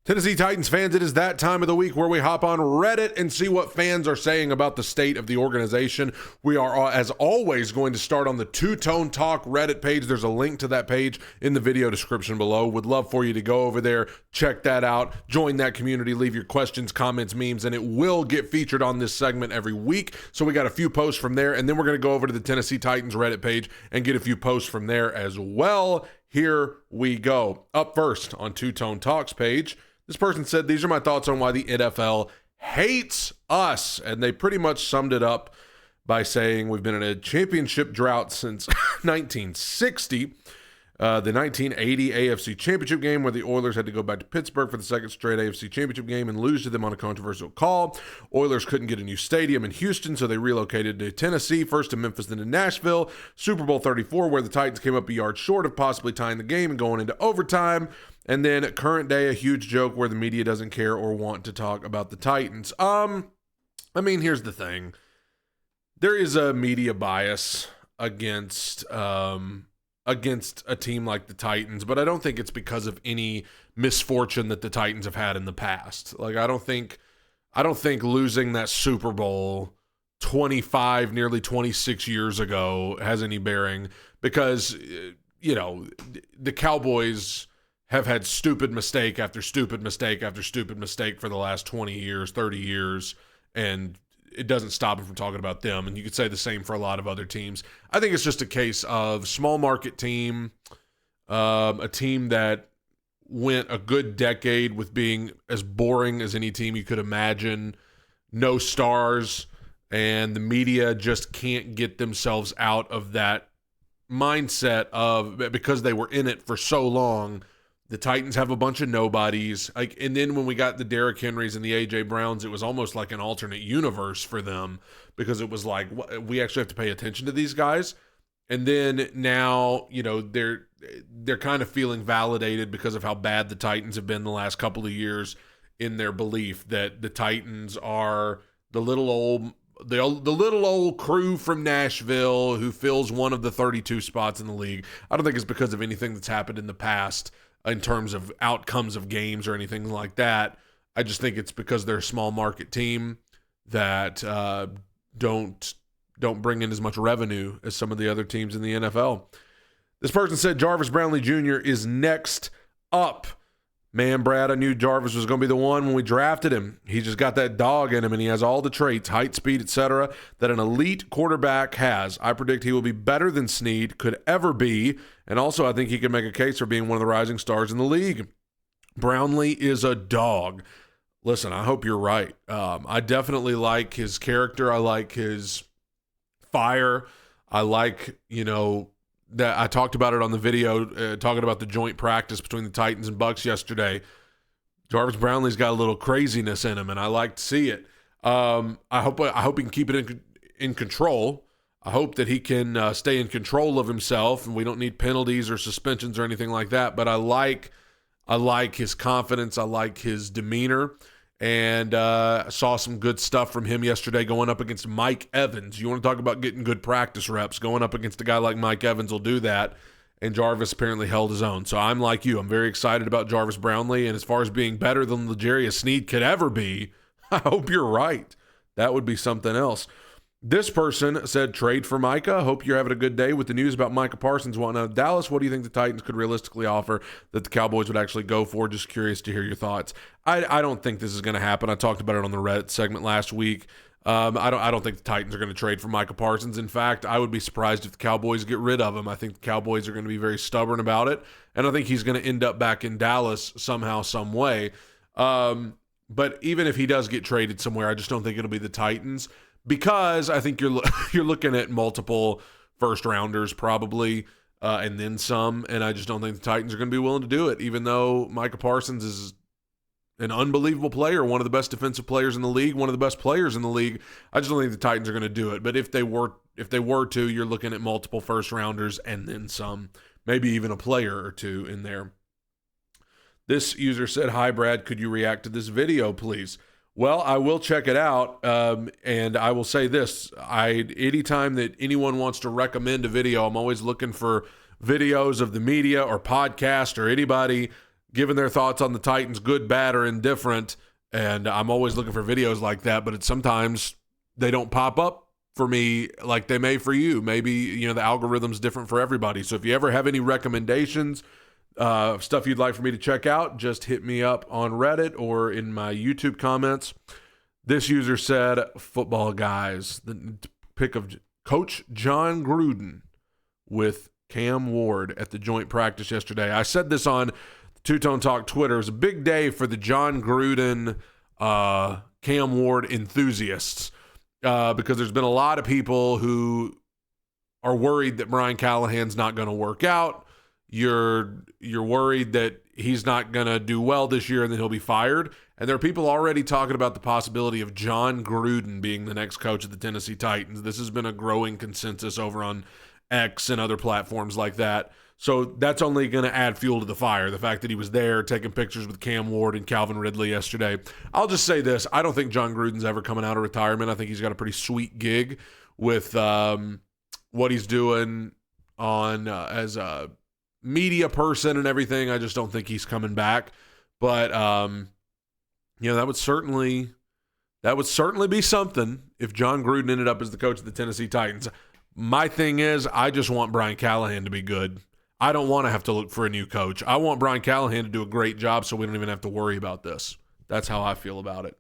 Tennessee Titans fans, it is that time of the week where we hop on Reddit and see what fans are saying about the state of the organization. We are, as always, going to start on the Two Tone Talk Reddit page. There's a link to that page in the video description below. Would love for you to go over there, check that out, join that community, leave your questions, comments, memes, and it will get featured on this segment every week. So we got a few posts from there, and then we're going to go over to the Tennessee Titans Reddit page and get a few posts from there as well. Here we go. Up first on Two Tone Talks page, this person said, these are my thoughts on why the NFL hates us. And they pretty much summed it up by saying we've been in a championship drought since 1960. The 1980 AFC Championship game where the Oilers had to go back to Pittsburgh for the second straight AFC Championship game and lose to them on a controversial call. Oilers couldn't get a new stadium in Houston, so they relocated to Tennessee, first to Memphis, then to Nashville. Super Bowl 34, where the Titans came up a yard short of possibly tying the game and going into overtime. And then at current day, a huge joke where the media doesn't care or want to talk about the Titans. Here's the thing. There is a media bias against a team like the Titans, but I don't think it's because of any misfortune that the Titans have had in the past. Like, I don't think losing that Super Bowl 25, nearly 26 years ago has any bearing because, the Cowboys have had stupid mistake after stupid mistake after stupid mistake for the last 20 years, 30 years, and it doesn't stop them from talking about them. And you could say the same for a lot of other teams. I think it's just a case of small market team, a team that went a good decade with being as boring as any team you could imagine, no stars, and the media just can't get themselves out of that mindset of, because they were in it for so long, the Titans have a bunch of nobodies. And then when we got the Derrick Henrys and the A.J. Browns, it was almost like an alternate universe for them because it was like, we actually have to pay attention to these guys. And then now, they're kind of feeling validated because of how bad the Titans have been the last couple of years in their belief that the Titans are the little old crew from Nashville who fills one of the 32 spots in the league. I don't think it's because of anything that's happened in the past in terms of outcomes of games or anything like that. I just think it's because they're a small market team that don't bring in as much revenue as some of the other teams in the NFL. This person said Jarvis Brownley Jr. is next up. Man, Brad, I knew Jarvis was going to be the one when we drafted him. He just got that dog in him, and he has all the traits, height, speed, etc., that an elite quarterback has. I predict he will be better than Snead could ever be, and also I think he can make a case for being one of the rising stars in the league. Brownlee is a dog. Listen, I hope you're right. I definitely like his character. I like his fire. I like, that I talked about it on the video, talking about the joint practice between the Titans and Bucs yesterday. Jarvis Brownlee's got a little craziness in him, and I like to see it. I hope he can keep it in control. I hope that he can stay in control of himself, and we don't need penalties or suspensions or anything like that. But I like his confidence. I like his demeanor. And I saw some good stuff from him yesterday going up against Mike Evans. You want to talk about getting good practice reps. Going up against a guy like Mike Evans will do that. And Jarvis apparently held his own. So I'm like you. I'm very excited about Jarvis Brownlee. And as far as being better than L'Jarius Sneed could ever be, I hope you're right. That would be something else. This person said, trade for Micah. Hope you're having a good day with the news about Micah Parsons. Dallas, what do you think the Titans could realistically offer that the Cowboys would actually go for? Just curious to hear your thoughts. I don't think this is going to happen. I talked about it on the Reddit segment last week. I don't think the Titans are going to trade for Micah Parsons. In fact, I would be surprised if the Cowboys get rid of him. I think the Cowboys are going to be very stubborn about it, and I think he's going to end up back in Dallas somehow, some way. But even if he does get traded somewhere, I just don't think it'll be the Titans. Because I think you're looking at multiple first-rounders probably, and then some, and I just don't think the Titans are going to be willing to do it, even though Micah Parsons is an unbelievable player, one of the best defensive players in the league, one of the best players in the league. I just don't think the Titans are going to do it. But if they were to, you're looking at multiple first-rounders and then some, maybe even a player or two in there. This user said, "Hi, Brad, could you react to this video, please?" Well, I will check it out, and I will say this. Anytime that anyone wants to recommend a video, I'm always looking for videos of the media or podcast or anybody giving their thoughts on the Titans, good, bad, or indifferent. And I'm always looking for videos like that, but sometimes they don't pop up for me like they may for you. Maybe, the algorithm's different for everybody. So if you ever have any recommendations, stuff you'd like for me to check out, just hit me up on Reddit or in my YouTube comments. This user said, football guys, the pick of Coach John Gruden with Cam Ward at the joint practice yesterday. I said this on Two Tone Talk Twitter. It was a big day for the John Gruden, Cam Ward enthusiasts because there's been a lot of people who are worried that Brian Callahan's not going to work out. You're worried that he's not going to do well this year and then he'll be fired. And there are people already talking about the possibility of John Gruden being the next coach of the Tennessee Titans. This has been a growing consensus over on X and other platforms like that. So that's only going to add fuel to the fire, the fact that he was there taking pictures with Cam Ward and Calvin Ridley yesterday. I'll just say this. I don't think John Gruden's ever coming out of retirement. I think he's got a pretty sweet gig with what he's doing on as a media person and everything. I just don't think he's coming back. But that would certainly be something if John Gruden ended up as the coach of the Tennessee Titans. My thing is, I just want Brian Callahan to be good. I don't want to have to look for a new coach. I want Brian Callahan to do a great job so we don't even have to worry about this. That's how I feel about it.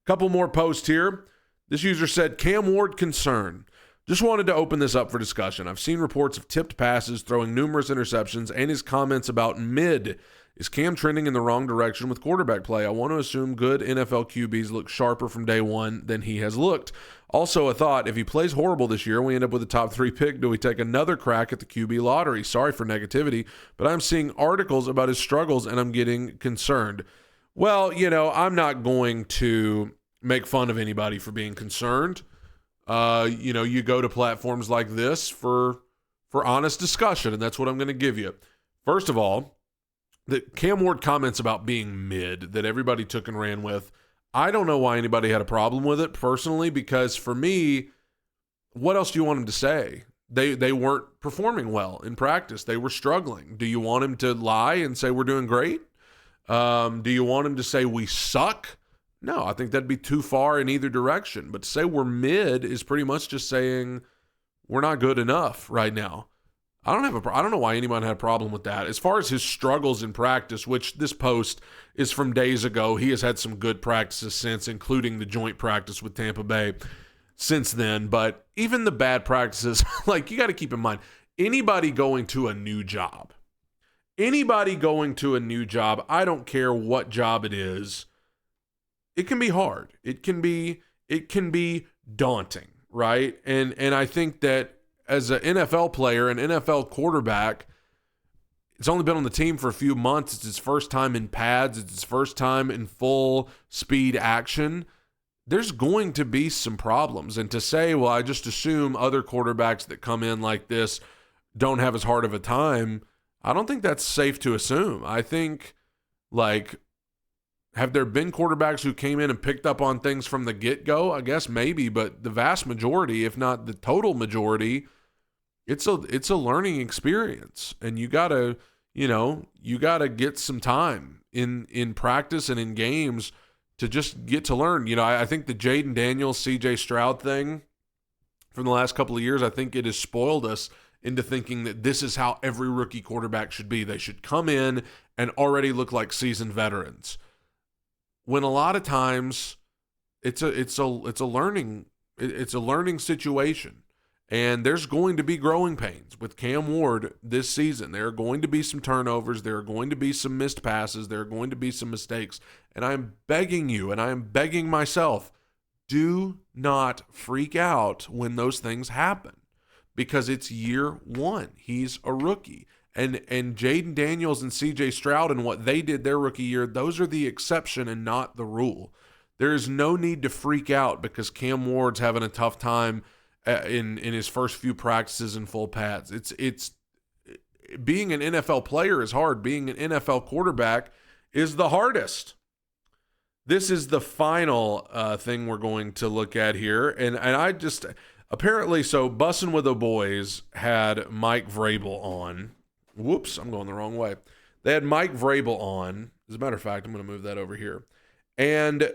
Couple more posts here. This user said, Cam Ward concern. Just wanted to open this up for discussion. I've seen reports of tipped passes, throwing numerous interceptions, and his comments about mid. Is Cam trending in the wrong direction with quarterback play? I want to assume good NFL QBs look sharper from day one than he has looked. Also, a thought, if he plays horrible this year and we end up with a top 3 pick, do we take another crack at the QB lottery? Sorry for negativity, but I'm seeing articles about his struggles and I'm getting concerned. Well, I'm not going to make fun of anybody for being concerned. You go to platforms like this for honest discussion, and that's what I'm going to give you. First of all, the Cam Ward comments about being mid that everybody took and ran with, I don't know why anybody had a problem with it personally, because for me, what else do you want him to say? They weren't performing well in practice. They were struggling. Do you want him to lie and say we're doing great? Do you want him to say we suck? No, I think that'd be too far in either direction. But to say we're mid is pretty much just saying we're not good enough right now. I don't know why anyone had a problem with that. As far as his struggles in practice, which this post is from days ago, he has had some good practices since, including the joint practice with Tampa Bay since then. But even the bad practices, you got to keep in mind, anybody going to a new job, I don't care what job it is, it can be hard. It can be daunting, right? And I think that as an NFL player, an NFL quarterback, it's only been on the team for a few months. It's his first time in pads. It's his first time in full speed action. There's going to be some problems. And to say, well, I just assume other quarterbacks that come in like this don't have as hard of a time, I don't think that's safe to assume. I think, have there been quarterbacks who came in and picked up on things from the get-go? I guess maybe, but the vast majority, if not the total majority, it's a learning experience, and you gotta get some time in practice and in games to just get to learn. I think the Jaden Daniels, CJ Stroud thing from the last couple of years, I think it has spoiled us into thinking that this is how every rookie quarterback should be. They should come in and already look like seasoned veterans. When a lot of times it's a learning situation. And there's going to be growing pains with Cam Ward this season. There are going to be some turnovers. There are going to be some missed passes. There are going to be some mistakes. And I'm begging you, and I am begging myself, do not freak out when those things happen, because it's year one. He's a rookie. And Jaden Daniels and CJ Stroud and what they did their rookie year, those are the exception and not the rule. There is no need to freak out because Cam Ward's having a tough time in his first few practices in full pads. It's being an NFL player is hard. Being an NFL quarterback is the hardest. This is the final thing we're going to look at here. And I just, apparently, so Bussin' with the Boys had Mike Vrabel on. Whoops, I'm going the wrong way. They had Mike Vrabel on. As a matter of fact, I'm going to move that over here. And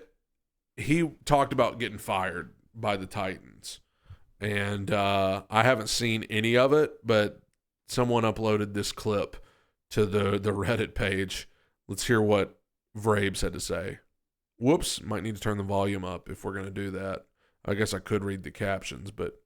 he talked about getting fired by the Titans. And I haven't seen any of it, but someone uploaded this clip to the Reddit page. Let's hear what Vrabes had to say. Whoops, might need to turn the volume up if we're going to do that. I guess I could read the captions, but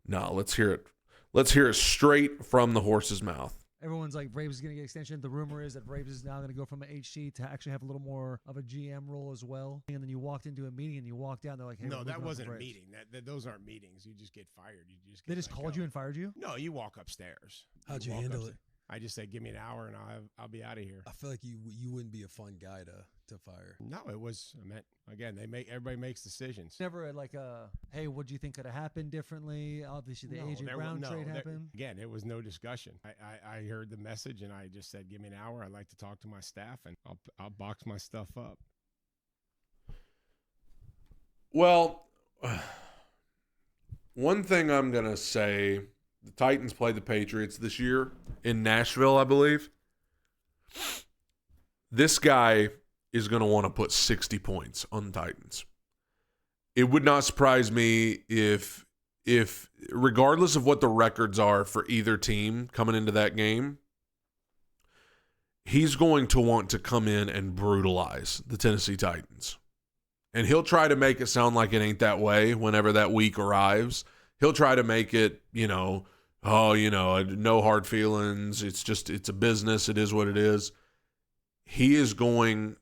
no, let's hear it. Let's hear it straight from the horse's mouth. Everyone's like, Vrabes is going to get extension. The rumor is that Vrabes is now going to go from an HC to actually have a little more of a GM role as well. And then you walked into a meeting and you walked down. They're like, hey, no, that wasn't a meeting. Those aren't meetings. You just get fired. They just called you and fired you? No, you walk upstairs. How'd you handle it? I just said, give me an hour and I'll be out of here. I feel like you wouldn't be a fun guy to fire. No, it was. I meant again. Everybody makes decisions. Never like hey, what do you think could have happened differently? Obviously, the AJ Brown trade happened. Again, it was no discussion. I heard the message and I just said, give me an hour. I'd like to talk to my staff and I'll box my stuff up. Well, one thing I'm gonna say. The Titans play the Patriots this year in Nashville, I believe. This guy is going to want to put 60 points on the Titans. It would not surprise me if regardless of what the records are for either team coming into that game, he's going to want to come in and brutalize the Tennessee Titans. And he'll try to make it sound like it ain't that way whenever that week arrives. He'll try to make it, no hard feelings. It's a business. It is what it is. He is going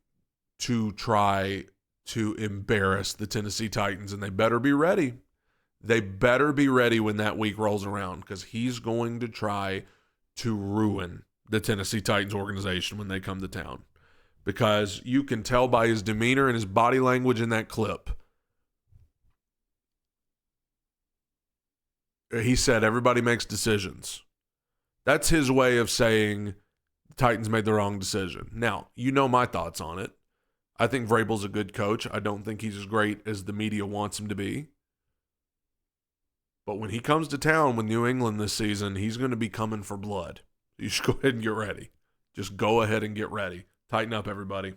to try to embarrass the Tennessee Titans, and they better be ready. They better be ready when that week rolls around because he's going to try to ruin the Tennessee Titans organization when they come to town because you can tell by his demeanor and his body language in that clip. He said everybody makes decisions. That's his way of saying the Titans made the wrong decision. Now, you know my thoughts on it. I think Vrabel's a good coach. I don't think he's as great as the media wants him to be. But when he comes to town with New England this season, he's going to be coming for blood. You should go ahead and get ready. Just go ahead and get ready. Tighten up, everybody.